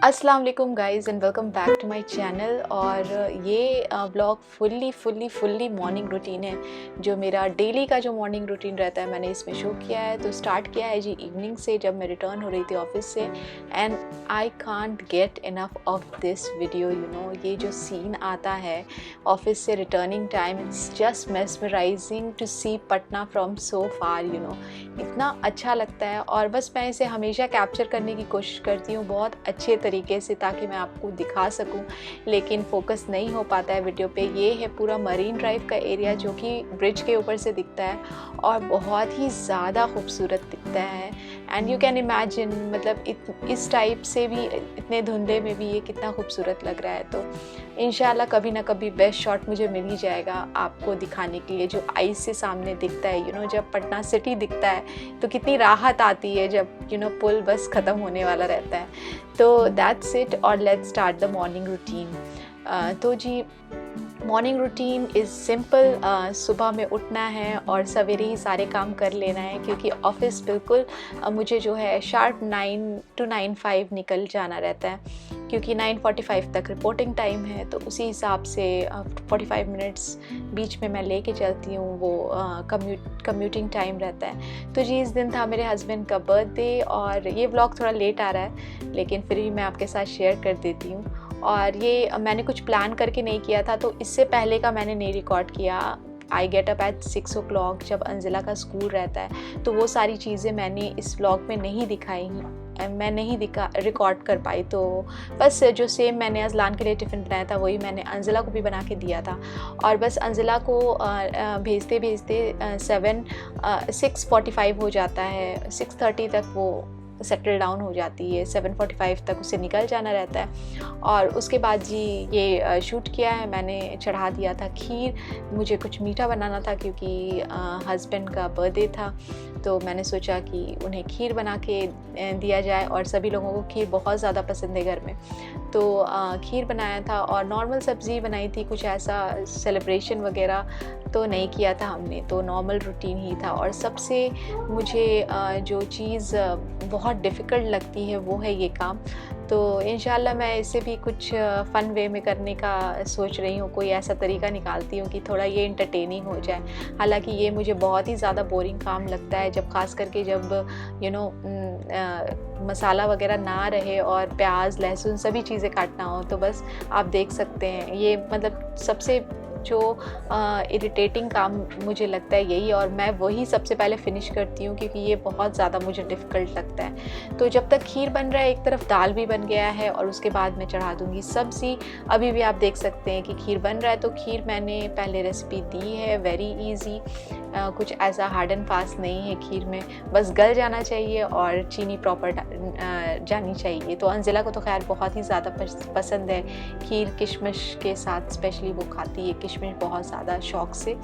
अस्सलाम वालेकुम guys and welcome back to my channel. और ये ब्लॉग फुल्ली मॉर्निंग रूटीन है। जो मेरा डेली का जो मॉर्निंग रूटीन रहता है मैंने इसमें शो किया है। तो स्टार्ट किया है जी इवनिंग से, जब मैं रिटर्न हो रही थी ऑफिस से। And I can't get enough of this video. ये जो सीन आता है ऑफिस से returning time, it's just mesmerising to see Patna from so far. इतना अच्छा लगता है और बस मैं इसे हमेशा कैप्चर करने की कोशिश करती हूँ बहुत अच्छे तरीके से, ताकि मैं आपको दिखा सकूं, लेकिन फोकस नहीं हो पाता है वीडियो पे। ये है पूरा मरीन ड्राइव का एरिया जो कि ब्रिज के ऊपर से दिखता है और बहुत ही ज़्यादा खूबसूरत दिखता है। एंड यू कैन इमेजिन, मतलब इस टाइप से भी, इतने धुंधले में भी ये कितना खूबसूरत लग रहा है। तो इंशाल्लाह कभी ना कभी बेस्ट शॉट मुझे मिल ही जाएगा आपको दिखाने के लिए, जो आईज से सामने दिखता है। जब पटना सिटी दिखता है तो कितनी राहत आती है जब पुल बस ख़त्म होने वाला रहता है। तो दैट्स इट, और let's start the morning routine. तो जी मॉर्निंग रूटीन इज़ सिंपल। सुबह में उठना है और सवेरे ही सारे काम कर लेना है, क्योंकि ऑफिस बिल्कुल मुझे जो है शार्प 9 to 9:05 निकल जाना रहता है, क्योंकि 9:45 तक रिपोर्टिंग टाइम है। तो उसी हिसाब से 45 मिनट्स बीच में मैं लेके चलती हूँ, वो कम्यूटिंग टाइम रहता है। तो जी इस दिन था मेरे हस्बैंड का बर्थडे, और ये व्लॉग थोड़ा लेट आ रहा है लेकिन फिर भी मैं आपके साथ शेयर कर देती हूँ। और ये मैंने कुछ प्लान करके नहीं किया था, तो इससे पहले का मैंने नहीं रिकॉर्ड किया। I get up at 6 o'clock जब अंजिला का स्कूल रहता है, तो वो सारी चीज़ें मैंने इस व्लॉग में नहीं दिखाई, मैं नहीं रिकॉर्ड कर पाई। तो बस जो सेम मैंने अजलान के लिए टिफ़िन बनाया था वही मैंने अंजिला को भी बना के दिया था। और बस अंजिला को भेजते भेजते 6:45 हो जाता है। 6:30 तक वो सेटल डाउन हो जाती है, 7:45 तक उसे निकल जाना रहता है। और उसके बाद जी ये शूट किया है मैंने, चढ़ा दिया था खीर। मुझे कुछ मीठा बनाना था क्योंकि हस्बैंड का बर्थडे था, तो मैंने सोचा कि उन्हें खीर बना के दिया जाए, और सभी लोगों को खीर बहुत ज़्यादा पसंद है घर में। तो खीर बनाया था और नॉर्मल सब्ज़ी बनाई थी। कुछ ऐसा सेलिब्रेशन वगैरह तो नहीं किया था हमने, तो नॉर्मल रूटीन ही था। और सबसे मुझे जो चीज़ बहुत डिफ़िकल्ट लगती है वो है ये काम। तो इंशाल्लाह मैं इसे भी कुछ फ़न वे में करने का सोच रही हूँ, कोई ऐसा तरीका निकालती हूँ कि थोड़ा ये इंटरटेनिंग हो जाए। हालांकि ये मुझे बहुत ही ज़्यादा बोरिंग काम लगता है, जब ख़ास करके जब मसाला वगैरह ना रहे और प्याज लहसुन सभी चीज़ें काटना हो। तो बस आप देख सकते हैं, ये मतलब सबसे जो इरिटेटिंग काम मुझे लगता है यही, और मैं वही सबसे पहले फ़िनिश करती हूँ क्योंकि ये बहुत ज़्यादा मुझे डिफ़िकल्ट लगता है। तो जब तक खीर बन रहा है, एक तरफ दाल भी बन गया है और उसके बाद मैं चढ़ा दूँगी सब्ज़ी। अभी भी आप देख सकते हैं कि खीर बन रहा है। तो खीर मैंने पहले रेसिपी दी है, वेरी ईजी, कुछ ऐसा हार्ड एंड फास्ट नहीं है खीर में, बस गल जाना चाहिए और चीनी प्रॉपर जानी चाहिए। तो अंजिला को तो खैर बहुत ही ज़्यादा पसंद है खीर, किशमिश के साथ स्पेशली वो खाती है किशमिश बहुत ज़्यादा शौक़ से।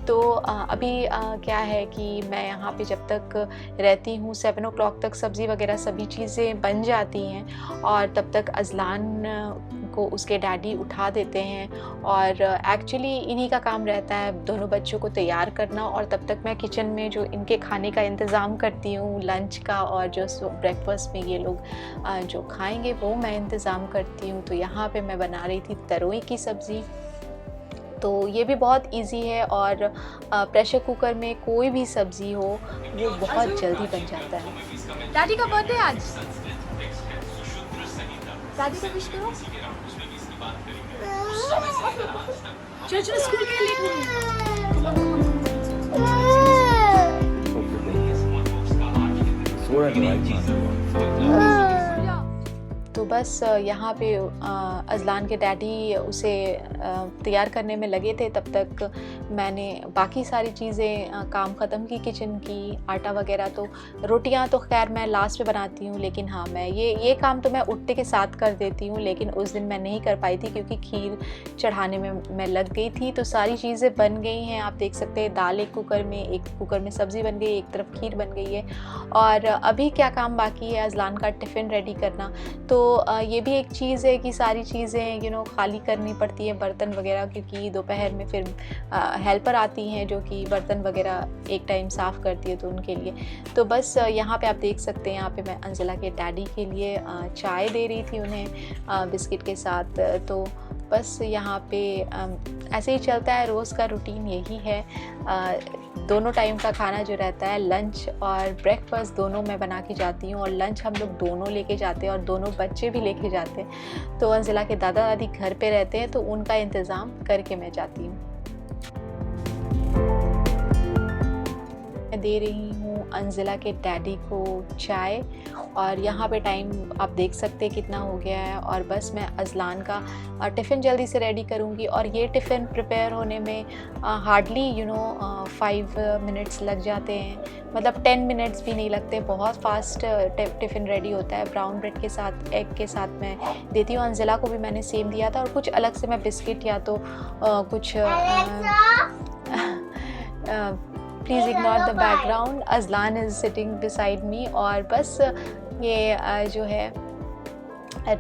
तो अभी क्या है कि मैं यहाँ पे जब तक रहती हूँ 7 o'clock तक सब्ज़ी वगैरह सभी चीज़ें बन जाती हैं, और तब तक अजलान को उसके डैडी उठा देते हैं। और एक्चुअली इन्हीं का काम रहता है दोनों बच्चों को तैयार करना, और तब तक मैं किचन में जो इनके खाने का इंतज़ाम करती हूँ, लंच का और जो ब्रेकफास्ट में ये लोग जो खाएंगे वो मैं इंतज़ाम करती हूँ। तो यहाँ पे मैं बना रही थी तरोई की सब्ज़ी। तो ये भी बहुत इजी है, और प्रेशर कुकर में कोई भी सब्ज़ी हो वो बहुत जल्दी बन जाता है। दादी का बर्थडे आज, दादी को विश करो। चलो चलो स्कूल के लिए लेट हो। तो बस यहाँ पे अजलान के डैडी उसे तैयार करने में लगे थे। तब तक मैंने बाकी सारी चीज़ें काम ख़त्म की किचन की, आटा वगैरह। तो रोटियाँ तो खैर मैं लास्ट पे बनाती हूँ, लेकिन हाँ मैं ये काम तो मैं उठते के साथ कर देती हूँ, लेकिन उस दिन मैं नहीं कर पाई थी क्योंकि खीर चढ़ाने में मैं लग गई थी। तो सारी चीज़ें बन गई हैं, आप देख सकते हैं। दाल एक कुकर में सब्ज़ी बन गई, एक तरफ खीर बन गई है। और अभी क्या काम बाकी है, अजलान का टिफ़िन रेडी करना। तो ये भी एक चीज़ है कि सारी चीज़ें खाली करनी पड़ती है, बर्तन वगैरह, क्योंकि दोपहर में फिर हेल्पर आती हैं जो कि बर्तन वगैरह एक टाइम साफ़ करती है, तो उनके लिए। तो बस यहाँ पे आप देख सकते हैं, यहाँ पे मैं अंजिला के डैडी के लिए चाय दे रही थी उन्हें बिस्किट के साथ। तो बस यहाँ पे ऐसे ही चलता है, रोज़ का रूटीन यही है। दोनों टाइम का खाना जो रहता है, लंच और ब्रेकफास्ट दोनों मैं बना के जाती हूँ, और लंच हम लोग दोनों लेके जाते हैं और दोनों बच्चे भी लेके जाते हैं। तो अंजिला के दादा दादी घर पे रहते हैं, तो उनका इंतज़ाम करके मैं जाती हूँ। मैं दे रही हूँ अंजिला के डैडी को चाय, और यहाँ पे टाइम आप देख सकते हैं कितना हो गया है। और बस मैं अज़लान का टिफ़िन जल्दी से रेडी करूँगी, और ये टिफ़िन प्रिपेयर होने में हार्डली 5 मिनट्स लग जाते हैं, मतलब 10 मिनट्स भी नहीं लगते, बहुत फास्ट टिफ़िन रेडी होता है। ब्राउन ब्रेड के साथ, एग के साथ मैं देती हूँ। अंजिला को भी मैंने सेम दिया था, और कुछ अलग से मैं बिस्किट या तो कुछ please ignore the background, Azlan is sitting beside me. और बस ये जो है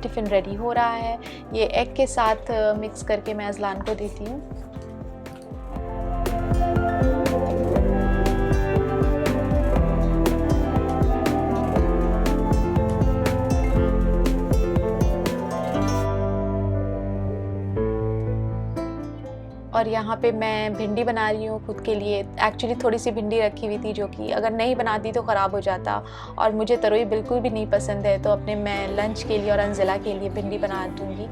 टिफ़िन रेडी हो रहा है। ये एग के साथ मिक्स करके मैं अज़लान को देती हूँ। और यहाँ पे मैं भिंडी बना रही हूँ खुद के लिए। एक्चुअली थोड़ी सी भिंडी रखी हुई थी, जो कि अगर नहीं बनाती तो ख़राब हो जाता, और मुझे तरोई बिल्कुल भी नहीं पसंद है, तो अपने मैं लंच के लिए और अंजिला के लिए भिंडी बना दूँगी।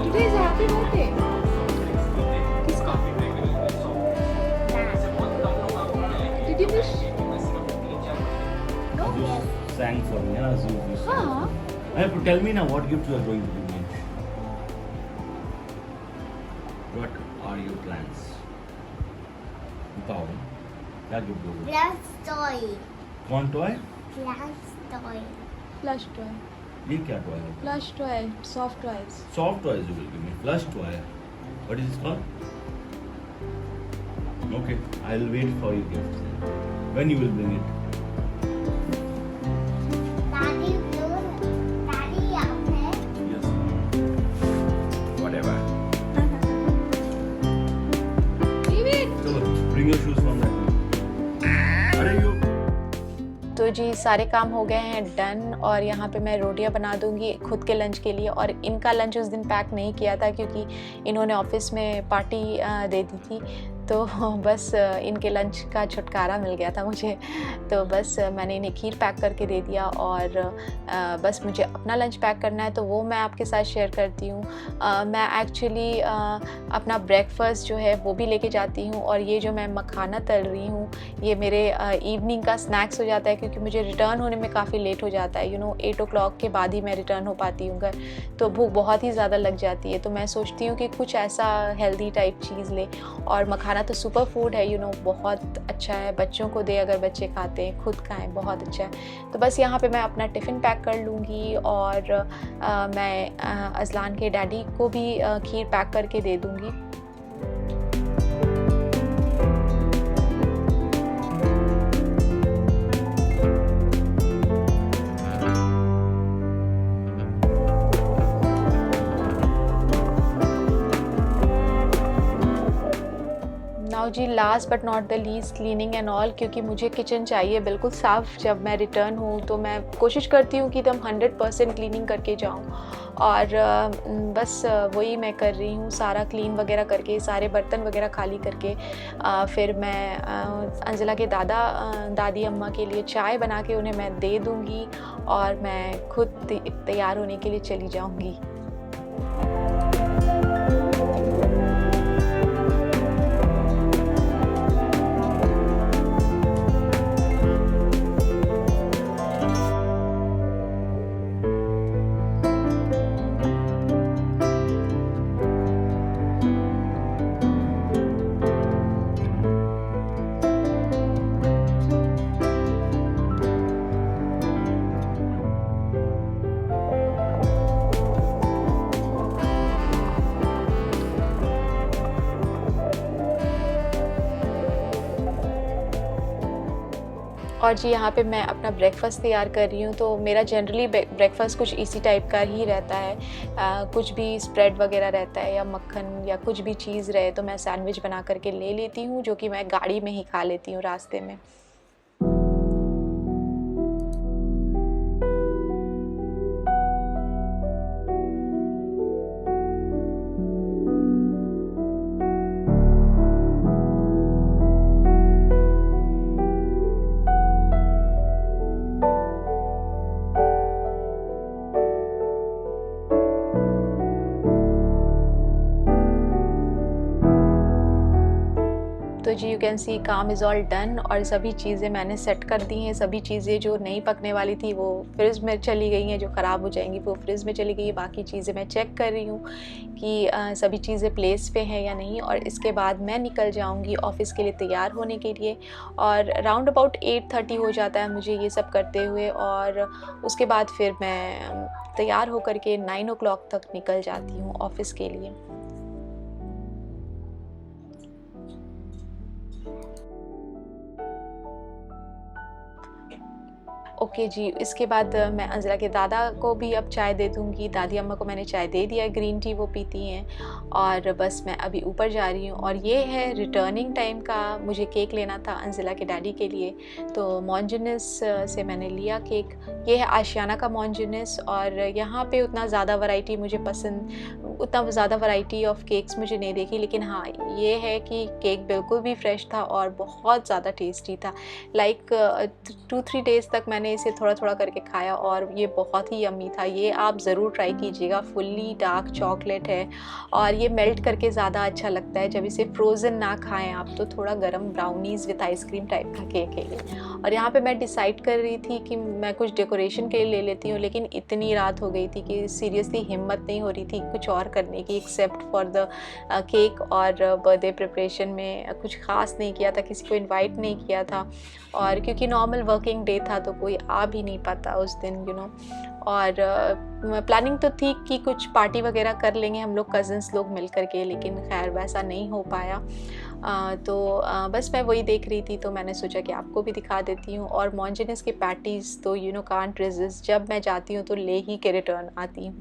Today is a happy birthday. किसका? Did you wish? No. Sang for me, na Azu. हाँ. Tell me now, what gift you are going to give me? What are your plans? बताओ, क्या गिफ्ट दोगे? Plush toy. कौन toy? Plush toy. Plush toy. ये क्या toy है? Plush toy. Soft toys. Soft toys you will give me. Plush toy. What is it called? Okay, I'll wait for your gift. When you will bring it? Daddy blue. Daddy up है. Yes. Whatever. Leave it. चलो, bring your shoes from that room. अरे you. तो जी सारे काम हो गए हैं done, और यहाँ पे मैं रोटियाँ बना दूँगी खुद के लंच के लिए। और इनका लंच उस दिन पैक नहीं किया था, क्योंकि इन्होंने ऑफिस में पार्टी दे दी थी, तो बस इनके लंच का छुटकारा मिल गया था मुझे। तो बस मैंने इन्हें खीर पैक करके दे दिया, और बस मुझे अपना लंच पैक करना है, तो वो मैं आपके साथ शेयर करती हूँ। मैं एक्चुअली अपना ब्रेकफास्ट जो है वो भी लेके जाती हूँ, और ये जो मैं मखाना तल रही हूँ ये मेरे इवनिंग का स्नैक्स हो जाता है, क्योंकि मुझे रिटर्न होने में काफ़ी लेट हो जाता है। 8 o'clock के बाद ही मैं रिटर्न हो पाती हूँ घर, तो भूख बहुत ही ज़्यादा लग जाती है। तो मैं सोचती हूँ कि कुछ ऐसा हेल्दी टाइप चीज़ ले, और मखाना तो सुपर फूड है, बहुत अच्छा है, बच्चों को दे, अगर बच्चे खाते हैं, खुद खाएं, बहुत अच्छा है। तो बस यहाँ पे मैं अपना टिफ़िन पैक कर लूँगी, और मैं अज़लान के डैडी को भी खीर पैक करके दे दूँगी। नाउ जी last but not the least, cleaning and all, क्योंकि मुझे किचन चाहिए बिल्कुल साफ़। जब मैं रिटर्न हूँ तो मैं कोशिश करती हूँ कि एकदम 100% क्लीनिंग करके जाऊँ, और बस वही मैं कर रही हूँ, सारा क्लीन वगैरह करके, सारे बर्तन वगैरह खाली करके फिर मैं अंजिला के दादा दादी अम्मा के लिए चाय बना के उन्हें मैं दे दूँगी, और मैं खुद तैयार होने के लिए चली जाऊँगी। और जी यहाँ पे मैं अपना ब्रेकफास्ट तैयार कर रही हूँ। तो मेरा जनरली ब्रेकफास्ट कुछ इसी टाइप का ही रहता है। कुछ भी स्प्रेड वगैरह रहता है या मक्खन या कुछ भी चीज़ रहे तो मैं सैंडविच बना करके ले लेती हूँ, जो कि मैं गाड़ी में ही खा लेती हूँ रास्ते में। तो जी यू कैन सी काम इज़ ऑल डन और सभी चीज़ें मैंने सेट कर दी हैं। सभी चीज़ें जो नहीं पकने वाली थी वो फ्रिज में चली गई हैं, जो ख़राब हो जाएंगी वो फ्रिज में चली गई है। बाकी चीज़ें मैं चेक कर रही हूँ कि सभी चीज़ें प्लेस पे हैं या नहीं, और इसके बाद मैं निकल जाऊँगी ऑफ़िस के लिए तैयार होने के लिए। और राउंड अबाउट 8:30 हो जाता है मुझे ये सब करते हुए, और उसके बाद फिर मैं तैयार होकर के 9 o'clock तक निकल जाती हूँ ऑफ़िस के लिए। ओके जी, इसके बाद मैं अंजला के दादा को भी अब चाय दे दूँगी। दादी अम्मा को मैंने चाय दे दिया है, ग्रीन टी वो पीती हैं, और बस मैं अभी ऊपर जा रही हूँ। और ये है रिटर्निंग टाइम का, मुझे केक लेना था अंजला के डैडी के लिए, तो मॉन्जिनिस से मैंने लिया केक। ये है आशियाना का मॉन्जिनिस, और यहाँ पे उतना ज़्यादा वैरायटी ऑफ केक्स मुझे नहीं देखी, लेकिन हाँ ये है कि केक बिल्कुल भी फ्रेश था और बहुत ज़्यादा टेस्टी था। लाइक 2-3 डेज़ तक मैंने इसे थोड़ा थोड़ा करके खाया और ये बहुत ही यम्मी था। ये आप ज़रूर ट्राई कीजिएगा। फुल्ली डार्क चॉकलेट है और ये मेल्ट करके ज़्यादा अच्छा लगता है जब इसे फ्रोज़न ना खाएं आप, तो थोड़ा गरम ब्राउनीज़ विद आइसक्रीम टाइप का केक है ये। और यहाँ पे मैं डिसाइड कर रही थी कि मैं कुछ डेकोरेशन के लिए ले लेती हूँ, लेकिन इतनी रात हो गई थी कि सीरियसली हिम्मत नहीं हो रही थी कुछ और करने की एक्सेप्ट फॉर द केक। और बर्थडे प्रिपरेशन में कुछ ख़ास नहीं किया था, किसी को इनवाइट नहीं किया था, और क्योंकि नॉर्मल वर्किंग डे था तो कोई आ भी नहीं पाता उस दिन और प्लानिंग तो थी कि कुछ पार्टी वगैरह कर लेंगे हम लोग कज़न्स लोग मिल कर के, लेकिन खैर वैसा नहीं हो पाया। बस मैं वही देख रही थी तो मैंने सोचा कि आपको भी दिखा देती हूँ। और मॉन्जिनिस के पैटीज़ तो कांट रेजिस्ट, जब मैं जाती हूँ तो ले ही के रिटर्न आती हूँ।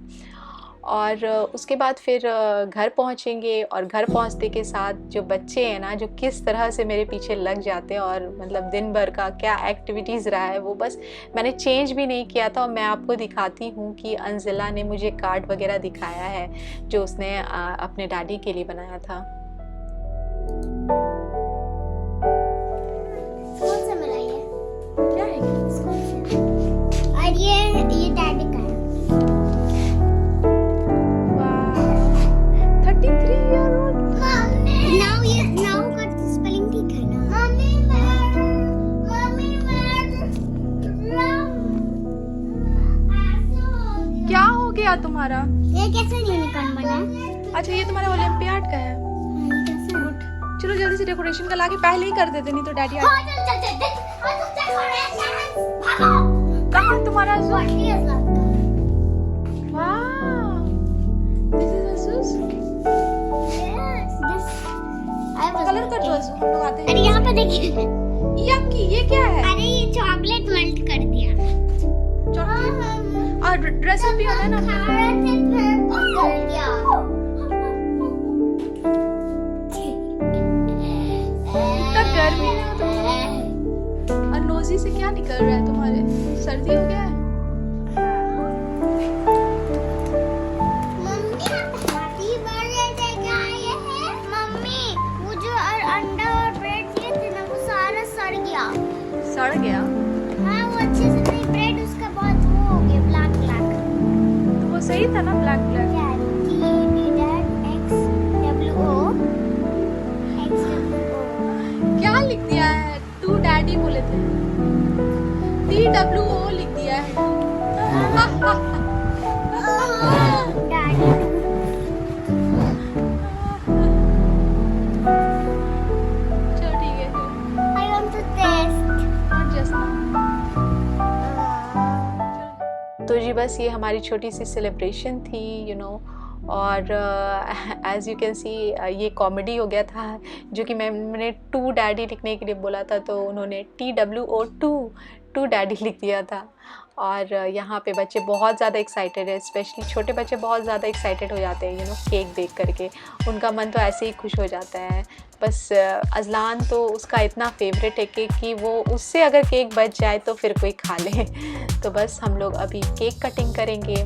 और उसके बाद फिर घर पहुँचेंगे, और घर पहुँचते के साथ जो बच्चे हैं ना, जो किस तरह से मेरे पीछे लग जाते हैं, और मतलब दिन भर का क्या एक्टिविटीज़ रहा है वो बस मैंने चेंज भी नहीं किया था। और मैं आपको दिखाती हूँ कि अंजिला ने मुझे कार्ड वगैरह दिखाया है जो उसने अपने डैडी के लिए बनाया था। स्कूल से मिला ये। क्या है स्कूल से। और ये डैडी का है। 33 year old। Now का स्पेलिंग ठीक है ना? मम्मी क्या हो गया तुम्हारा? ये कैसे यूनिकॉर्न बना है? अच्छा ये तुम्हारा ओलंपियाड का है। गुड, चलो जल्दी से डेकोरेशन का लाके पहले ही कर देते, नहीं तो डैडी कहाँ तुम्हारा कलर कर दो, हम लोग आते हैं। अरे यहाँ पे देखिए। ये क्या है? अरे ये चॉकलेट मेल्ट कर दिया। और ड्रेस अप भी होता है ना। इतना गर्मी है तो। और नोजी से क्या निकल रहा है तुम्हारे? सर्दी हो गया है? सड़ गया? हाँ वो अच्छे से नहीं, ब्रेड उसका बहुत वो हो गया ब्लैक। तो वो सही था ना ब्लैक? क्या लिख दिया है? टू डैडी बोले थे, TWO लिख दिया है। चलो ठीक है तो जी बस ये हमारी छोटी सी सेलिब्रेशन थी और एज़ यू कैन सी ये कॉमेडी हो गया था, जो कि मैंने टू डैडी लिखने के लिए बोला था तो उन्होंने TWO टू डैडी लिख दिया था। और यहाँ पे बच्चे बहुत ज़्यादा एक्साइटेड है, स्पेशली छोटे बच्चे बहुत ज़्यादा एक्साइटेड हो जाते हैं केक देख करके, उनका मन तो ऐसे ही खुश हो जाता है। बस अज़लान तो उसका इतना फेवरेट है केक कि वो उससे अगर केक बच जाए तो फिर कोई खा ले। तो बस हम लोग अभी केक कटिंग करेंगे।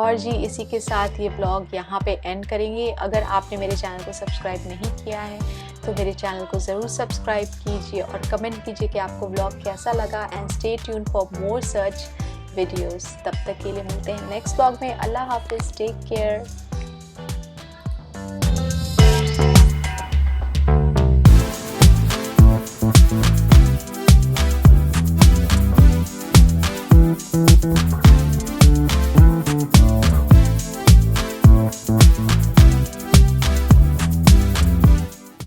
और जी इसी के साथ ये ब्लॉग यहाँ पे एंड करेंगे। अगर आपने मेरे चैनल को सब्सक्राइब नहीं किया है तो मेरे चैनल को ज़रूर सब्सक्राइब कीजिए और कमेंट कीजिए कि आपको ब्लॉग कैसा लगा। And stay tune for more such videos. तब तक के लिए मिलते हैं नेक्स्ट ब्लॉग में। अल्लाह हाफिज़, टेक केयर।